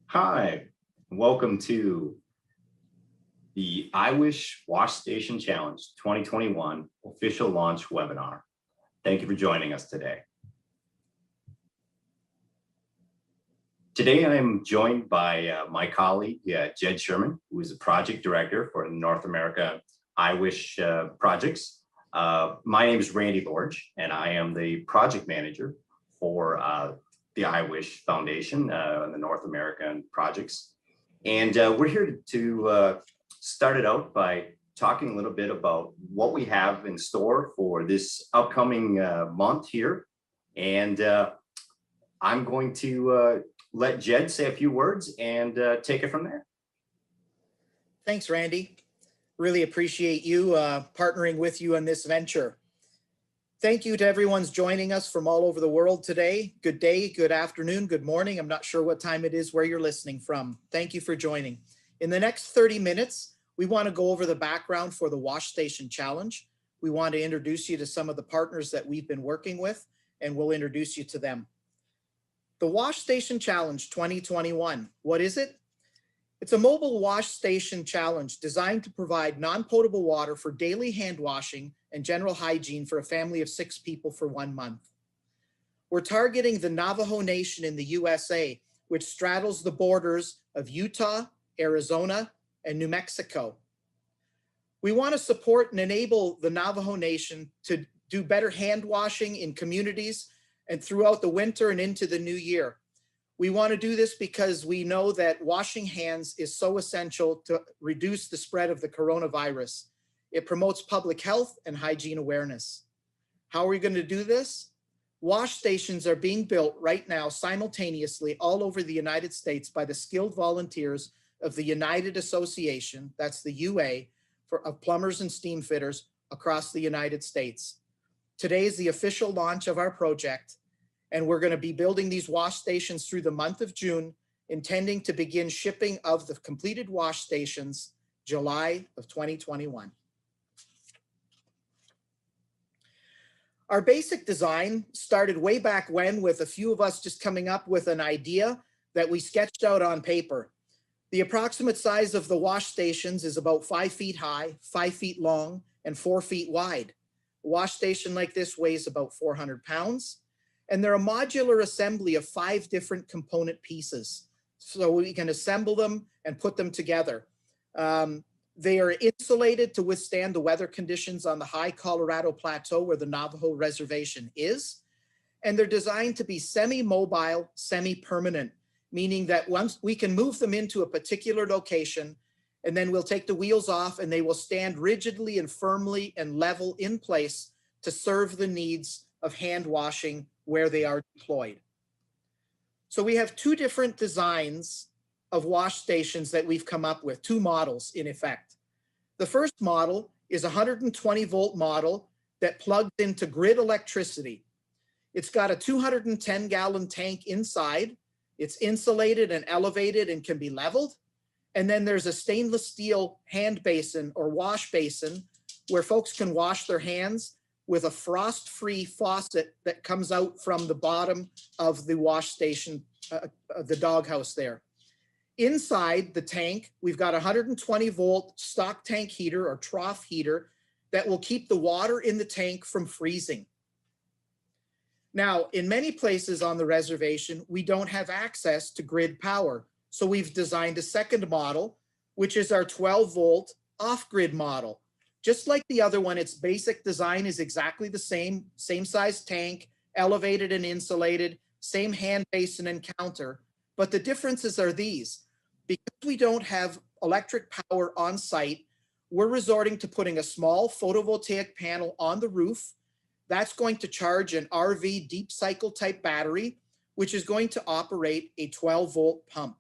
Hi, welcome to the IWSH Wash Station Challenge 2021 official launch webinar. Thank you for joining us today. Today I am joined by my colleague, Jed Sherman, who is a project director for North America IWSH projects. My name is Randy Lorge, and I am the project manager for the IWSH Foundation and the North American projects. And we're here to start it out by talking a little bit about what we have in store for this upcoming month here. And I'm going to let Jed say a few words and take it from there. Thanks, Randy. Really appreciate you partnering with you on this venture. Thank you to everyone's joining us from all over the world today. Good day, good afternoon, good morning. I'm not sure what time it is where you're listening from. Thank you for joining. In the next 30 minutes, we want to go over the background for the Wash Station Challenge. We want to introduce you to some of the partners that we've been working with, and we'll introduce you to them. The Wash Station Challenge 2021, what is it? It's a mobile wash station challenge designed to provide non-potable water for daily hand washing and general hygiene for a family of 6 people for 1 month. We're targeting the Navajo Nation in the USA, which straddles the borders of Utah, Arizona, and New Mexico. We want to support and enable the Navajo Nation to do better hand washing in communities and throughout the winter and into the new year. We want to do this because we know that washing hands is so essential to reduce the spread of the coronavirus. It promotes public health and hygiene awareness. How are we going to do this? Wash stations are being built right now simultaneously all over the United States by the skilled volunteers of the United Association, that's the UA, of plumbers and steam fitters across the United States. Today is the official launch of our project, and we're going to be building these wash stations through the month of June, intending to begin shipping of the completed wash stations July of 2021. Our basic design started way back when with a few of us just coming up with an idea that we sketched out on paper. The approximate size of the wash stations is about 5 feet high, 5 feet long, and 4 feet wide. A wash station like this weighs about 400 pounds. And they're a modular assembly of 5 different component pieces. So we can assemble them and put them together. They are insulated to withstand the weather conditions on the high Colorado Plateau where the Navajo Reservation is. And they're designed to be semi-mobile, semi-permanent, meaning that once we can move them into a particular location, and then we'll take the wheels off and they will stand rigidly and firmly and level in place to serve the needs of hand washing where they are deployed. So we have 2 different designs of wash stations that we've come up with, 2 models in effect. The first model is a 120 volt model that plugs into grid electricity. It's got a 210 gallon tank inside. It's insulated and elevated and can be leveled. And then there's a stainless steel hand basin or wash basin where folks can wash their hands with a frost-free faucet that comes out from the bottom of the wash station, the doghouse there. Inside the tank, we've got a 120 volt stock tank heater or trough heater that will keep the water in the tank from freezing. Now, in many places on the reservation, we don't have access to grid power. So we've designed a second model, which is our 12 volt off-grid model. Just like the other one, its basic design is exactly the same size tank, elevated and insulated, same hand basin and counter. But the differences are these. Because we don't have electric power on site, we're resorting to putting a small photovoltaic panel on the roof. That's going to charge an RV deep cycle type battery, which is going to operate a 12 volt pump.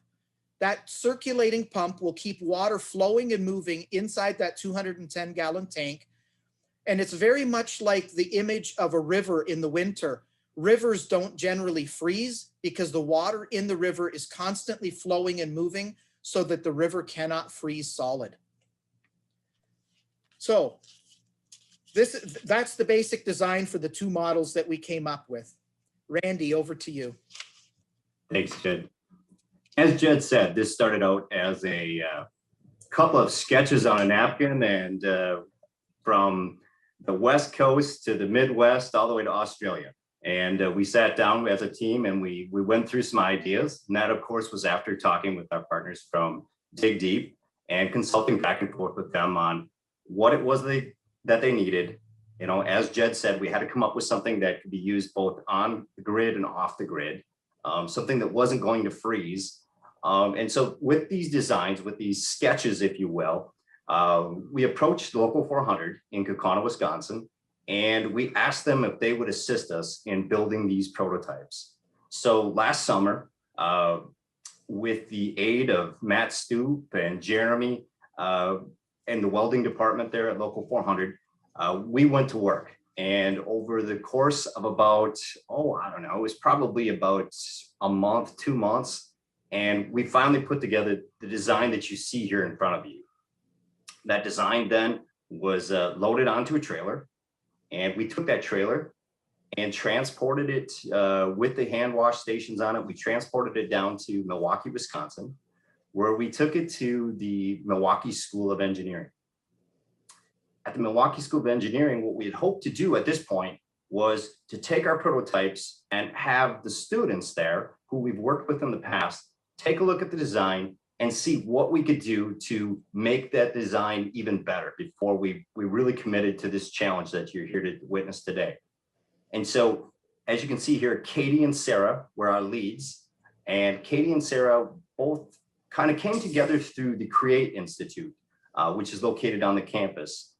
That circulating pump will keep water flowing and moving inside that 210 gallon tank. And it's very much like the image of a river in the winter. Rivers don't generally freeze because the water in the river is constantly flowing and moving so that the river cannot freeze solid. So that's the basic design for the 2 models that we came up with. Randy, over to you. Thanks, Jed. as Jed said, this started out as a couple of sketches on a napkin, and from the West Coast to the Midwest, all the way to Australia. And we sat down as a team and we went through some ideas. And that, of course, was after talking with our partners from DigDeep and consulting back and forth with them on what it was that they needed. You know, as Jed said, we had to come up with something that could be used both on the grid and off the grid, something that wasn't going to freeze. And so with these designs, with these sketches, if you will, we approached Local 400 in Kaukauna, Wisconsin, and we asked them if they would assist us in building these prototypes. So last summer, with the aid of Matt Stoop and Jeremy and the welding department there at Local 400, we went to work. And over the course of about, I don't know, it was probably about a month, 2 months, and we finally put together the design that you see here in front of you. That design then was loaded onto a trailer, and we took that trailer and transported it with the hand wash stations on it. We transported it down to Milwaukee, Wisconsin, where we took it to the Milwaukee School of Engineering. At the Milwaukee School of Engineering, what we had hoped to do at this point was to take our prototypes and have the students there who we've worked with in the past take a look at the design and see what we could do to make that design even better before we really committed to this challenge that you're here to witness today. And so, as you can see here, Katie and Sarah were our leads, and Katie and Sarah both kind of came together through the Create Institute, which is located on the campus.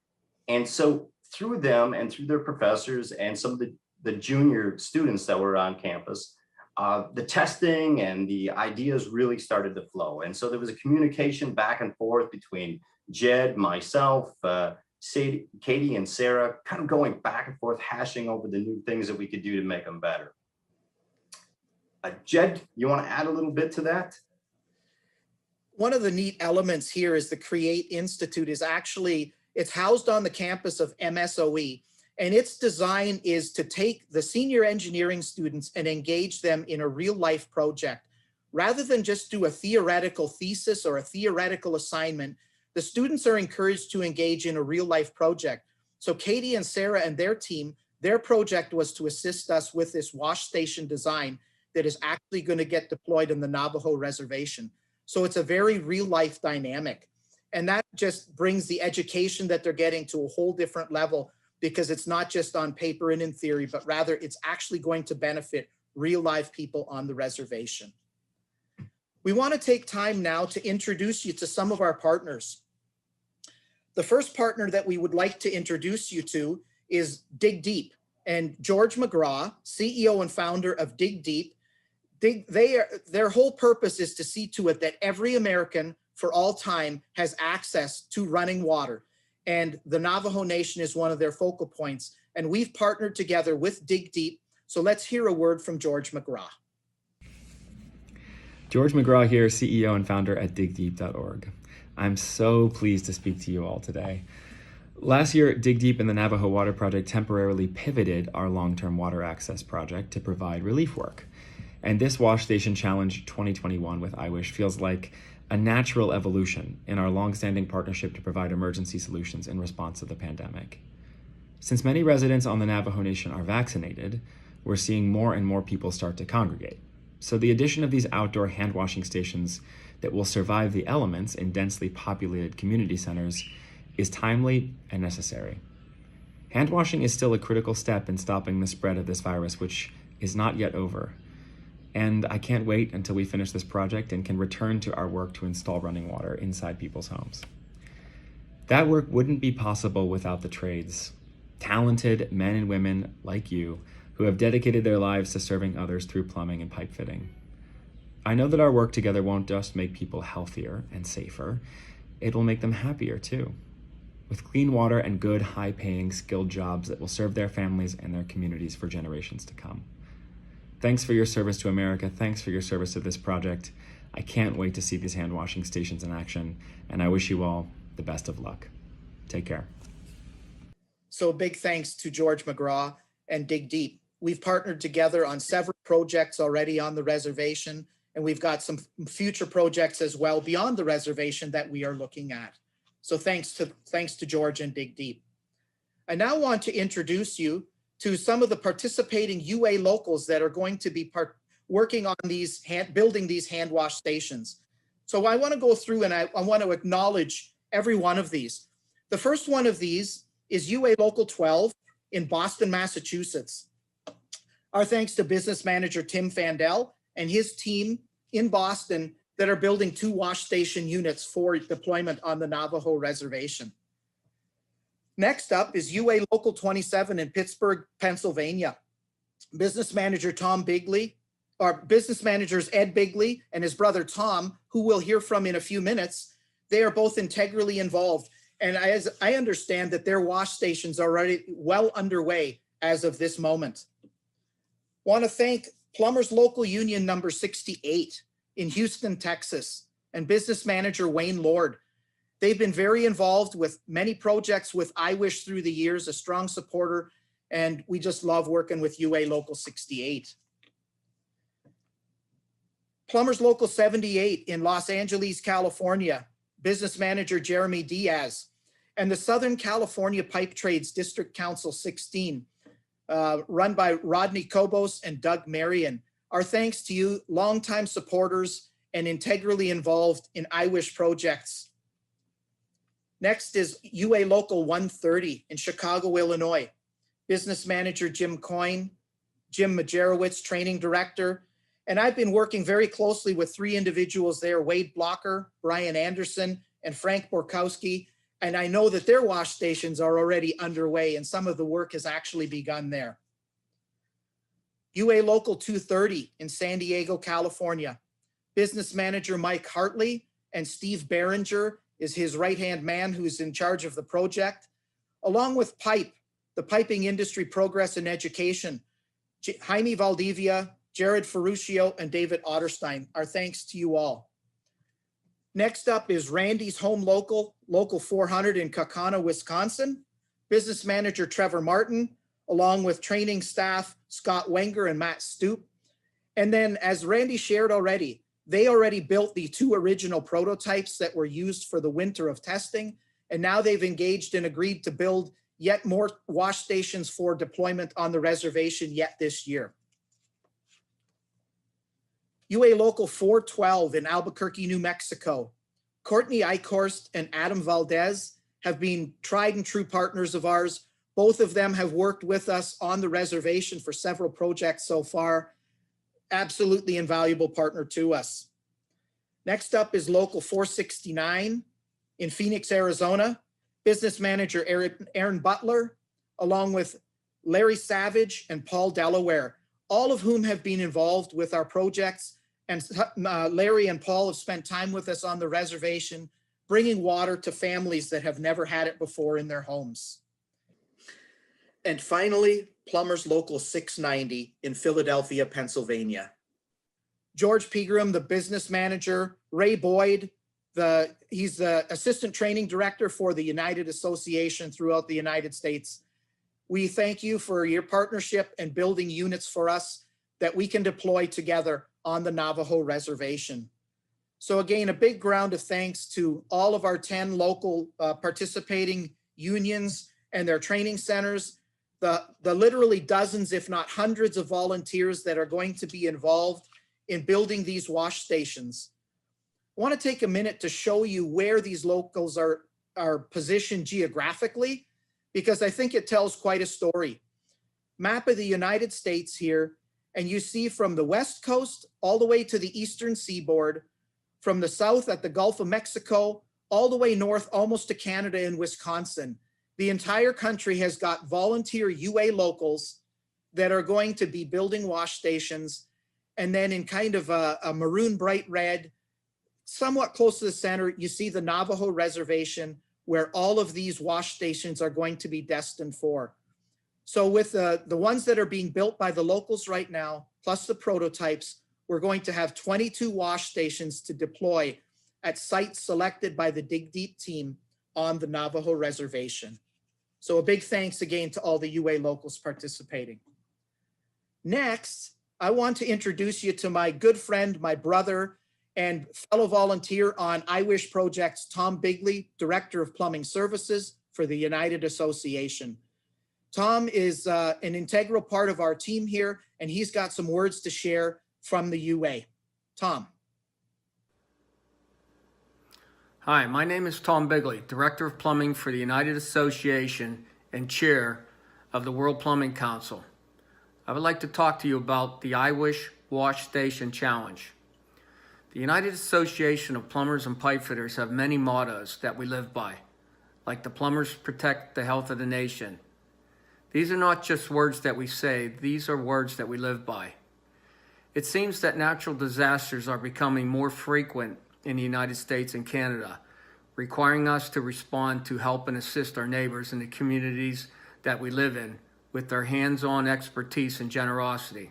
And so through them and through their professors and some of the junior students that were on campus, the testing and the ideas really started to flow. And so there was a communication back and forth between Jed, myself, Katie and Sarah, kind of going back and forth, hashing over the new things that we could do to make them better. Jed, you want to add a little bit to that? One of the neat elements here is the Create Institute is actually, it's housed on the campus of MSOE. And its design is to take the senior engineering students and engage them in a real life project. Rather than just do a theoretical thesis or a theoretical assignment, the students are encouraged to engage in a real life project. So Katie and Sarah and their team, their project was to assist us with this wash station design that is actually going to get deployed in the Navajo reservation. So it's a very real life dynamic. And that just brings the education that they're getting to a whole different level, because it's not just on paper and in theory, but rather it's actually going to benefit real live people on the reservation. We want to take time now to introduce you to some of our partners. The first partner that we would like to introduce you to is DigDeep, and George McGraw, CEO and founder of DigDeep. Their whole purpose is to see to it that every American for all time has access to running water. And the Navajo Nation is one of their focal points. And we've partnered together with DigDeep. So let's hear a word from George McGraw. George McGraw here, CEO and founder at digdeep.org. I'm so pleased to speak to you all today. Last year, DigDeep and the Navajo Water Project temporarily pivoted our long-term water access project to provide relief work. And this Wash Station Challenge 2021 with IWSH feels like a natural evolution in our long-standing partnership to provide emergency solutions in response to the pandemic. Since many residents on the Navajo Nation are vaccinated, we're seeing more and more people start to congregate. So the addition of these outdoor hand-washing stations that will survive the elements in densely populated community centers is timely and necessary. Hand-washing is still a critical step in stopping the spread of this virus, which is not yet over. And I can't wait until we finish this project and can return to our work to install running water inside people's homes. That work wouldn't be possible without the trades, talented men and women like you who have dedicated their lives to serving others through plumbing and pipe fitting. I know that our work together won't just make people healthier and safer, it will make them happier too, with clean water and good, high-paying, skilled jobs that will serve their families and their communities for generations to come. Thanks for your service to America. Thanks for your service to this project. I can't wait to see these hand washing stations in action, and I wish you all the best of luck. Take care. So a big thanks to George McGraw and DigDeep. We've partnered together on several projects already on the reservation, And we've got some future projects as well beyond the reservation that we are looking at. So thanks to George and DigDeep. I now want to introduce you to some of the participating UA locals that are going to be working on these building these hand wash stations. So I want to go through and I want to acknowledge every one of these. The first one of these is UA Local 12 in Boston, Massachusetts. Our thanks to business manager Tim Fandel and his team in Boston that are building 2 wash station units for deployment on the Navajo reservation. Next up is UA Local 27 in Pittsburgh, Pennsylvania. Business manager Tom Bigley, or business managers Ed Bigley and his brother Tom, who we'll hear from in a few minutes. They are both integrally involved. And as I understand that their wash stations are already well underway as of this moment. Want to thank Plumbers Local Union number 68 in Houston, Texas, and business manager Wayne Lord. They've been very involved with many projects with IWSH through the years, a strong supporter, and we just love working with UA Local 68. Plumbers Local 78 in Los Angeles, California, business manager Jeremy Diaz, and the Southern California Pipe Trades District Council 16, run by Rodney Kobos and Doug Marion. Our thanks to you, longtime supporters and integrally involved in IWSH projects. Next is UA Local 130 in Chicago, Illinois. Business manager Jim Coyne, Jim Majerowitz, training director. And I've been working very closely with 3 individuals there, Wade Blocker, Brian Anderson, and Frank Borkowski. And I know that their wash stations are already underway and some of the work has actually begun there. UA Local 230 in San Diego, California. Business manager Mike Hartley and Steve Behringer is his right-hand man who's in charge of the project, along with PIPE, the Piping Industry Progress and Education, Jaime Valdivia, Jared Ferruccio, and David Otterstein. Our thanks to you all. Next up is Randy's Home Local, Local 400 in Kaukauna, Wisconsin. Business manager Trevor Martin, along with training staff Scott Wenger and Matt Stoop. And then as Randy shared already, they already built the 2 original prototypes that were used for the winter of testing. And now they've engaged and agreed to build yet more wash stations for deployment on the reservation yet this year. UA Local 412 in Albuquerque, New Mexico. Courtney Eichhorst and Adam Valdez have been tried and true partners of ours. Both of them have worked with us on the reservation for several projects so far. Absolutely invaluable partner to us. Next up is Local 469 in Phoenix, Arizona. Business manager Aaron Butler, along with Larry Savage and Paul Delaware, all of whom have been involved with our projects. And Larry and Paul have spent time with us on the reservation, bringing water to families that have never had it before in their homes. And finally, Plumbers Local 690 in Philadelphia, Pennsylvania. George Pegram, the business manager, Ray Boyd, he's the assistant training director for the United Association throughout the United States. We thank you for your partnership and building units for us that we can deploy together on the Navajo reservation. So again, a big round of thanks to all of our 10 local participating unions and their training centers, the literally dozens, if not hundreds of volunteers that are going to be involved in building these wash stations. I want to take a minute to show you where these locals are positioned geographically, because I think it tells quite a story. Map of the United States here, and you see from the West Coast all the way to the Eastern Seaboard, from the south at the Gulf of Mexico, all the way north almost to Canada and Wisconsin. The entire country has got volunteer UA locals that are going to be building wash stations. And then in kind of a maroon bright red, somewhat close to the center, you see the Navajo reservation where all of these wash stations are going to be destined for. So with the ones that are being built by the locals right now, plus the prototypes, we're going to have 22 wash stations to deploy at sites selected by the DigDeep team on the Navajo reservation. So a big thanks again to all the UA locals participating. Next, I want to introduce you to my good friend, my brother, and fellow volunteer on IWSH projects, Tom Bigley, Director of Plumbing Services for the United Association. Tom is an integral part of our team here, and he's got some words to share from the UA. Tom. Hi, my name is Tom Bigley, Director of Plumbing for the United Association and Chair of the World Plumbing Council. I would like to talk to you about the IWSH Wash Station Challenge. The United Association of Plumbers and Pipefitters have many mottos that we live by, like the plumbers protect the health of the nation. These are not just words that we say, these are words that we live by. It seems that natural disasters are becoming more frequent in the United States and Canada, requiring us to respond to help and assist our neighbors in the communities that we live in with their hands-on expertise and generosity.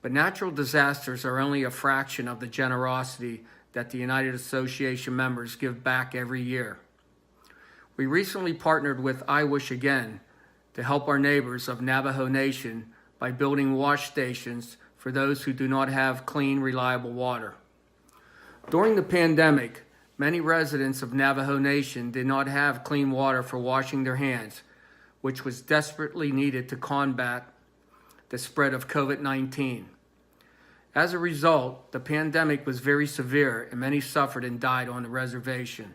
But natural disasters are only a fraction of the generosity that the United Association members give back every year. We recently partnered with IWSH again to help our neighbors of Navajo Nation by building wash stations for those who do not have clean, reliable water. During the pandemic, many residents of Navajo Nation did not have clean water for washing their hands, which was desperately needed to combat the spread of COVID-19. As a result, the pandemic was very severe and many suffered and died on the reservation.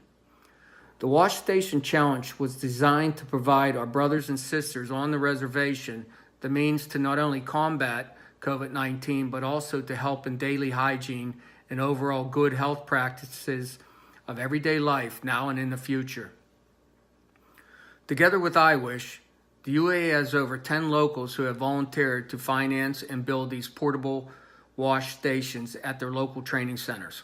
The Wash Station Challenge was designed to provide our brothers and sisters on the reservation the means to not only combat COVID-19, but also to help in daily hygiene and overall good health practices of everyday life now and in the future. Together with IWSH, the UA has over 10 locals who have volunteered to finance and build these portable wash stations at their local training centers.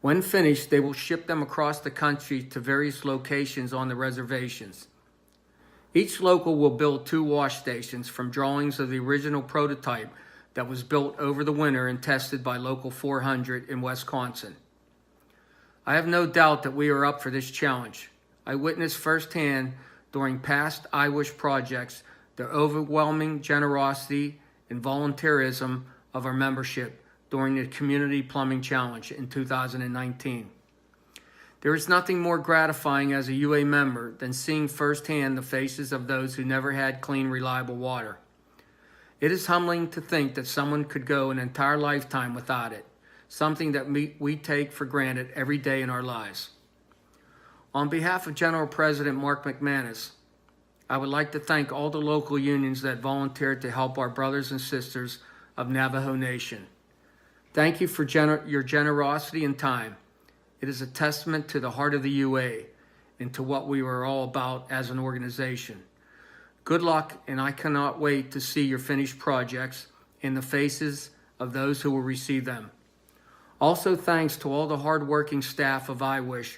When finished, they will ship them across the country to various locations on the reservations. Each local will build 2 wash stations from drawings of the original prototype that was built over the winter and tested by Local 400 in Wisconsin. I have no doubt that we are up for this challenge. I witnessed firsthand during past IWSH projects the overwhelming generosity and volunteerism of our membership during the Community Plumbing Challenge in 2019. There is nothing more gratifying as a UA member than seeing firsthand the faces of those who never had clean, reliable water. It is humbling to think that someone could go an entire lifetime without it, something that we take for granted every day in our lives. On behalf of General President Mark McManus, I would like to thank all the local unions that volunteered to help our brothers and sisters of Navajo Nation. Thank you for your generosity and time. It is a testament to the heart of the UA and to what we were all about as an organization. Good luck, and I cannot wait to see your finished projects and the faces of those who will receive them. Also, thanks to all the hardworking staff of IWSH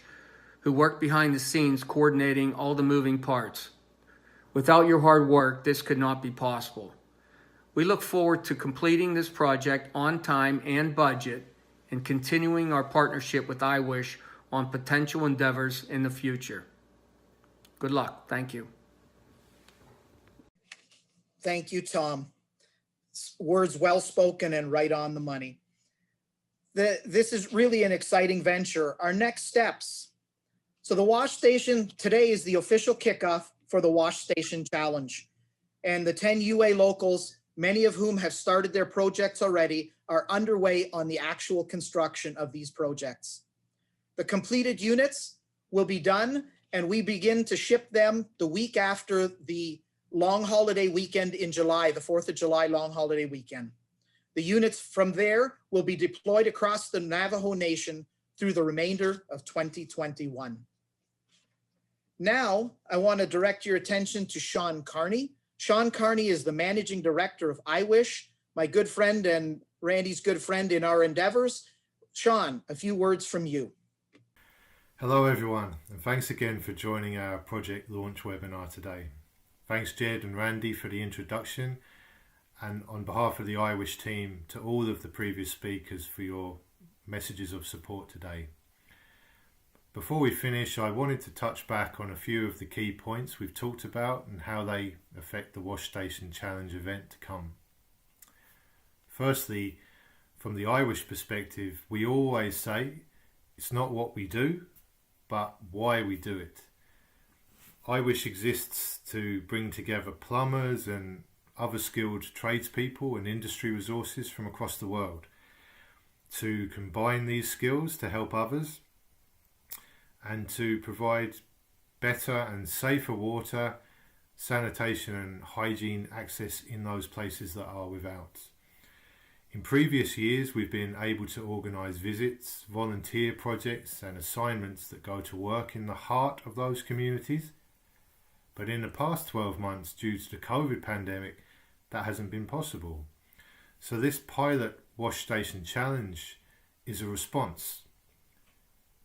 who work behind the scenes coordinating all the moving parts. Without your hard work, this could not be possible. We look forward to completing this project on time and budget and continuing our partnership with IWSH on potential endeavors in the future. Good luck. Thank you. Thank you, Tom. Words well spoken and right on the money. This is really an exciting venture. Our next steps. So the wash station today is the official kickoff for the Wash Station Challenge. And the 10 UA locals, many of whom have started their projects already, are underway on the actual construction of these projects. The completed units will be done, and we begin to ship them the week after the long holiday weekend in July, the 4th of July long holiday weekend. The units from there will be deployed across the Navajo Nation through the remainder of 2021. Now, I want to direct your attention to Sean Carney. Sean Carney is the managing director of IWSH, my good friend and Randy's good friend in our endeavors. Sean, a few words from you. Hello everyone, and thanks again for joining our project launch webinar today. Thanks Jed and Randy for the introduction, and on behalf of the IWSH team to all of the previous speakers for your messages of support today. Before we finish, I wanted to touch back on a few of the key points we've talked about and how they affect the Wash Station Challenge event to come. Firstly, from the IWSH perspective, we always say it's not what we do, but why we do it. IWSH exists to bring together plumbers and other skilled tradespeople and industry resources from across the world to combine these skills to help others and to provide better and safer water, sanitation and hygiene access in those places that are without. In previous years, we've been able to organise visits, volunteer projects and assignments that go to work in the heart of those communities. But in the past 12 months, due to the COVID pandemic, that hasn't been possible. So this pilot wash station challenge is a response,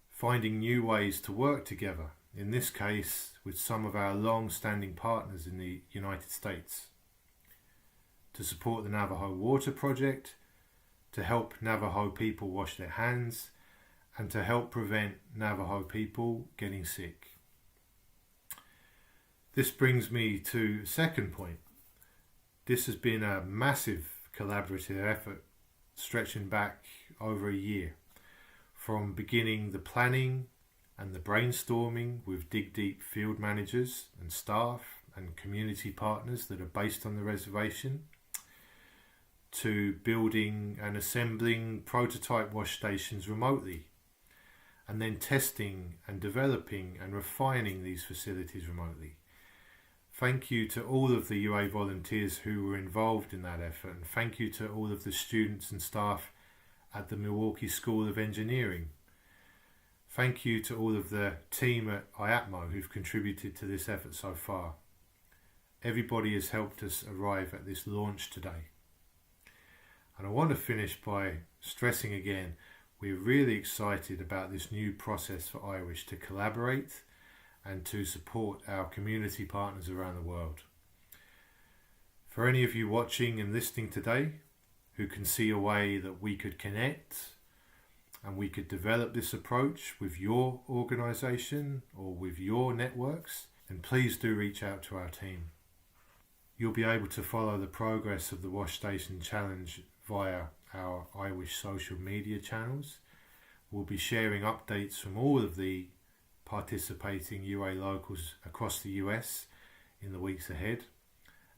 finding new ways to work together, in this case with some of our long-standing partners in the United States, to support the Navajo Water Project, to help Navajo people wash their hands, and to help prevent Navajo people getting sick. This brings me to the second point. This has been a massive collaborative effort stretching back over a year, from beginning the planning and the brainstorming with DigDeep field managers and staff and community partners that are based on the reservation, to building and assembling prototype wash stations remotely, and then testing and developing and refining these facilities remotely. Thank you to all of the UA volunteers who were involved in that effort, and thank you to all of the students and staff at the Milwaukee School of Engineering. Thank you to all of the team at IAPMO who've contributed to this effort so far. Everybody has helped us arrive at this launch today. And I want to finish by stressing again, we're really excited about this new process for IWSH to collaborate and to support our community partners around the world. For any of you watching and listening today who can see a way that we could connect and we could develop this approach with your organisation or with your networks, then please do reach out to our team. You'll be able to follow the progress of the Wash Station Challenge via our IWSH social media channels. We'll be sharing updates from all of the participating UA locals across the US in the weeks ahead,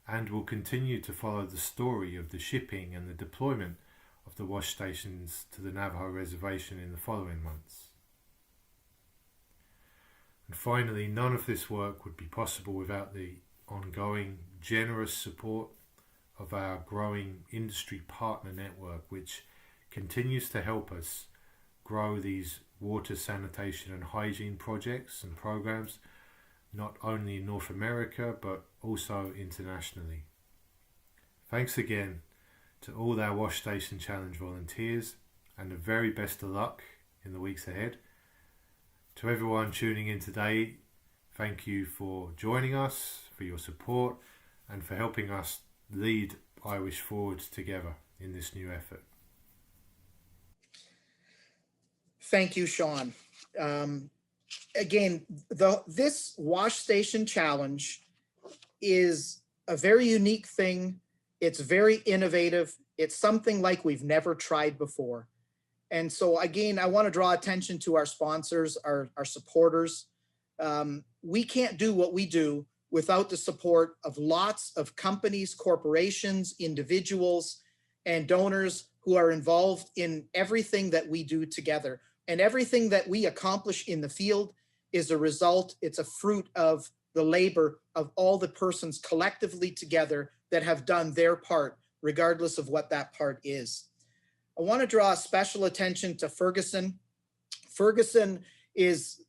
and we'll continue to follow the story of the shipping and the deployment of the wash stations to the Navajo Reservation in the following months. And finally, none of this work would be possible without the ongoing generous support of our growing industry partner network, which continues to help us grow these water, sanitation and hygiene projects and programs, not only in North America, but also internationally. Thanks again to all our Wash Station Challenge volunteers, and the very best of luck in the weeks ahead. To everyone tuning in today, thank you for joining us, for your support, and for helping us lead IWSH forward together in this new effort. Thank you, Sean. Again, this Wash Station Challenge is a very unique thing. It's very innovative. It's something like we've never tried before. And so again, I want to draw attention to our sponsors, our supporters. We can't do what we do without the support of lots of companies, corporations, individuals, and donors who are involved in everything that we do together. And everything that we accomplish in the field is a result, it's a fruit of the labor of all the persons collectively together that have done their part, regardless of what that part is. I want to draw special attention to Ferguson. Ferguson is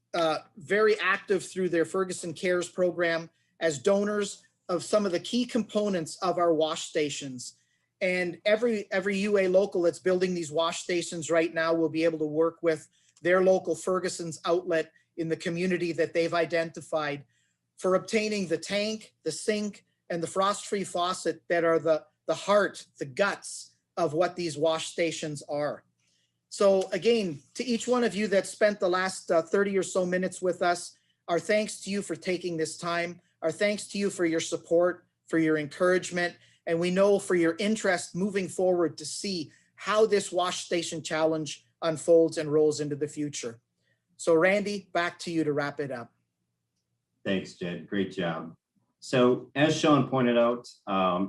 very active through their Ferguson Cares program as donors of some of the key components of our wash stations. And every UA local that's building these wash stations right now will be able to work with their local Ferguson's outlet in the community that they've identified for obtaining the tank, the sink, and the frost-free faucet that are the heart, the guts of what these wash stations are. So again, to each one of you that spent the last 30 or so minutes with us, our thanks to you for taking this time. Our thanks to you for your support, for your encouragement, And we know for your interest moving forward to see how this wash station challenge unfolds and rolls into the future. So Randy, back to you to wrap it up. Thanks, Jed. Great job. So as Sean pointed out,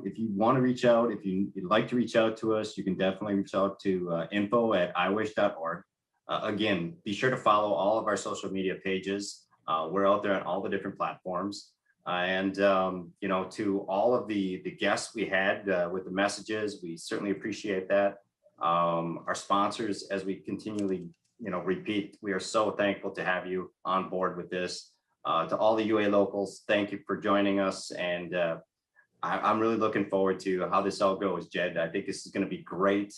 if you want to reach out, if you'd like to reach out to us, you can definitely reach out to info@iwish.org. Again, be sure to follow all of our social media pages. We're out there on all the different platforms. You know, to all of the guests we had with the messages, we certainly appreciate that. Our sponsors, as we continually, you know, repeat, we are so thankful to have you on board with this. To all the UA locals, thank you for joining us. And I'm really looking forward to how this all goes, Jed. I think this is going to be great.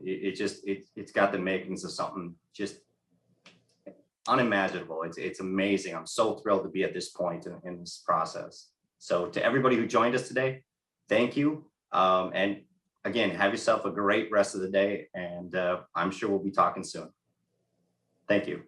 It's got the makings of something just unimaginable. It's amazing. I'm so thrilled to be at this point in this process. So to everybody who joined us today, thank you. And again, have yourself a great rest of the day. And I'm sure we'll be talking soon. Thank you.